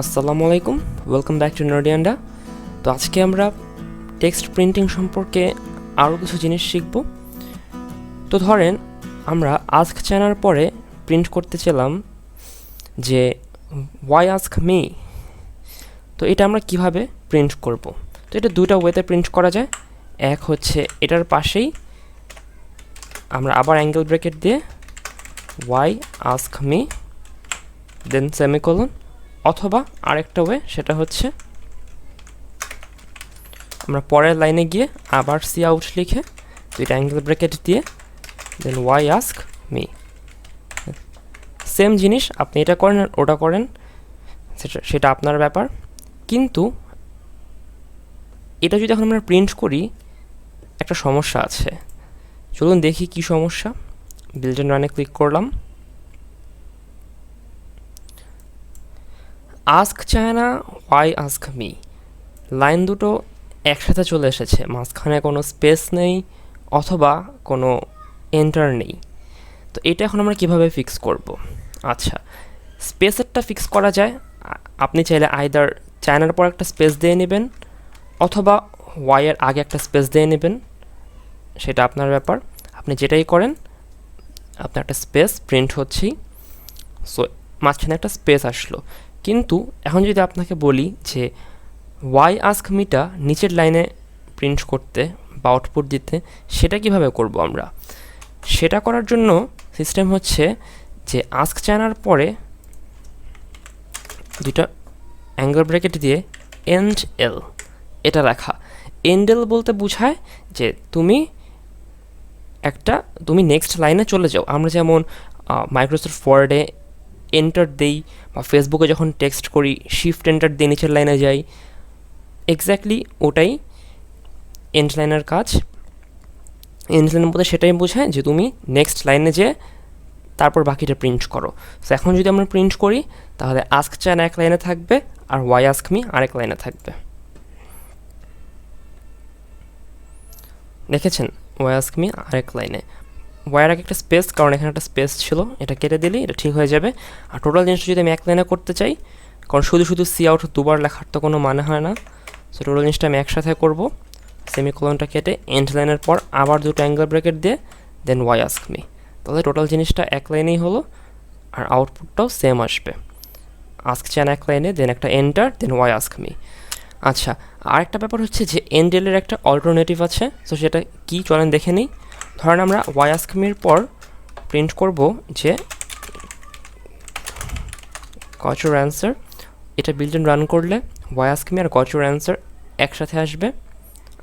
আসসালামু আলাইকুম, welcome back to নার্ডি আন্ডা। তো আজকে আমরা টেক্সট প্রিন্টিং সম্পর্কে আরও কিছু জিনিস শিখব। তো ধরেন আমরা আস্ক চায়নার পরে প্রিন্ট করতে চাইলাম যে ওয়াই আস্ক মি। তো এটা আমরা কিভাবে প্রিন্ট করব? তো এটা দুইটা ওয়েতে প্রিন্ট করা যায়। এক হচ্ছে এটার পাশেই আমরা আবার অ্যাঙ্গেল ব্র্যাকেট দিয়ে why ask me then semicolon, অথবা আরেকটা ওয়ে সেটা হচ্ছে আমরা পরের লাইনে গিয়ে আবার সি আউট লিখে দুইটা অ্যাঙ্গেল ব্র্যাকেট দিয়ে দেন ওয়াই আস্ক মি। সেম জিনিস আপনি এটা করেন আর ওটা করেন, সেটা আপনার ব্যাপার। কিন্তু এটা যদি এখন আমরা প্রিন্ট করি, একটা সমস্যা আছে। চলুন দেখি কি সমস্যা। বিল্ড এন্ড রানে ক্লিক করলাম। আস্ক চায়না ওয়াই আস্ক মি লাইন দুটো একসাথে চলে এসেছে, মাঝখানে কোনো স্পেস নেই অথবা কোনো এন্টার নেই। তো এটা এখন আমরা কিভাবে ফিক্স করব? আচ্ছা, স্পেসেরটা ফিক্স করা যায়। আপনি চাইলে আইদার চায়নার পর একটা স্পেস দিয়ে নেবেন অথবা ওয়াইয়ের আগে একটা স্পেস দিয়ে নেবেন, সেটা আপনার ব্যাপার। আপনি যেটাই করেন আপনার একটা স্পেস প্রিন্ট হচ্ছেই। সো মাঝখানে একটা স্পেস আসলো। কিন্তু এখন যদি আপনাকে বলি যে ওয়াই আস্ক মিটা নিচের লাইনে প্রিন্ট করতে বা আউটপুট দিতে, সেটা কিভাবে করব আমরা? সেটা করার জন্য সিস্টেম হচ্ছে যে আস্ক চায়নার পরে দুইটা অ্যাঙ্গেল ব্র্যাকেট দিয়ে এন্ড এল এটা লেখা। এন্ড এল বলতে বোঝায় যে তুমি নেক্সট লাইনে চলে যাও। আমরা যেমন মাইক্রোসফট ওয়ার্ডে এন্টার দেই বা ফেসবুকে যখন টেক্সট করি শিফট এন্টার দিয়ে নিচের লাইনে যাই, এক্স্যাক্টলি ওটাই এন্ড লাইনের কাজ। এন্ড লাইনের মধ্যে সেটাই বোঝায় যে তুমি নেক্সট লাইনে যেয়ে তারপর বাকিটা প্রিন্ট করো। সো এখন যদি আমরা প্রিন্ট করি তাহলে আস্ক চায়না এক লাইনে থাকবে আর ওয়াই আস্ক মি আরেক লাইনে থাকবে। দেখেছেন, ওয়াই আস্ক মি আরেক লাইনে, ওয়াইয়ের আগে একটা স্পেস, কারণ এখানে একটা স্পেস ছিল, এটা কেটে দিলেই এটা ঠিক হয়ে যাবে। আর টোটাল জিনিসটা যদি আমি এক লাইনে করতে চাই, কারণ শুধু শুধু সি আউট দুবার লেখার তো কোনো মানে হয় না, সো টোটাল জিনিসটা আমি একসাথে করব। সেমিকোলনটা কেটে এন্ড লাইনের পর আবার দুটো অ্যাঙ্গেল ব্র্যাকেট দিয়ে দেন ওয়াই আস্ক মি। তাহলে টোটাল জিনিসটা এক লাইনেই হলো আর আউটপুটটাও সেম আসবে। আস্ক চায়না এক লাইনে, দেন একটা এন্টার, দেন ওয়াই আস্ক মি। আচ্ছা, আরেকটা ব্যাপার হচ্ছে যে এন্ড এলের একটা অল্টারনেটিভ আছে, সো সেটা কি চলেন দেখে নিই। ধরেন আমরা ওয়াই আস্ক মির পর প্রিন্ট করব যে গট ইউর অ্যান্সার। এটা বিল্ড এন্ড রান করলে ওয়াই আস্ক মি আর গট ইউর অ্যান্সার একসাথে আসবে।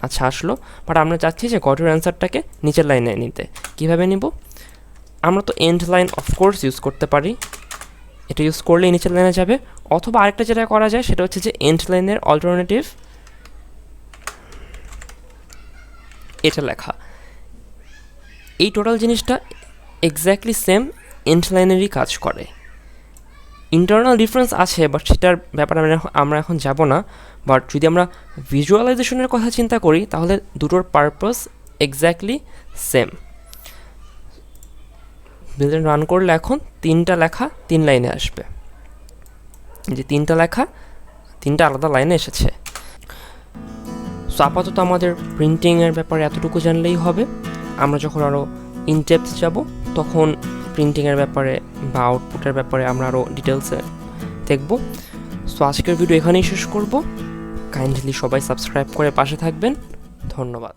আচ্ছা, আসলো, বাট আমরা চাচ্ছি যে গট ইউর অ্যান্সারটাকে নিচের লাইনে নিতে। কীভাবে নিব? আমরা তো এন্ড লাইন অফকোর্স ইউজ করতে পারি, এটা ইউজ করলেই নিচের লাইনে যাবে। অথবা আরেকটা যেটা করা যায় সেটা হচ্ছে যে এন্ড লাইনের অল্টারনেটিভ এটা লেখা। এই টোটাল জিনিসটা এক্স্যাক্টলি সেম এন্ড লাইনেরই কাজ করে। ইন্টারনাল ডিফারেন্স আছে, বাট সেটার ব্যাপারে আমরা এখন যাব না। বাট যদি আমরা ভিজুয়ালাইজেশনের কথা চিন্তা করি তাহলে দুটোর purpose exactly same. Build and run করলে এখন তিনটা লেখা তিন লাইনে আসবে, যে তিনটা লেখা তিনটা আলাদা লাইনে এসেছে। সো আপাতত আমাদের প্রিন্টিংয়ের ব্যাপারে এতটুকু জানলেই হবে। আমরা যখন আরও ইনডেপথ যাব তখন প্রিন্টিংয়ের ব্যাপারে বা আউটপুটের ব্যাপারে আমরা আরও ডিটেলসে দেখব। সো আজকের ভিডিও এখানেই শেষ করব। কাইন্ডলি সবাই সাবস্ক্রাইব করে পাশে থাকবেন। ধন্যবাদ।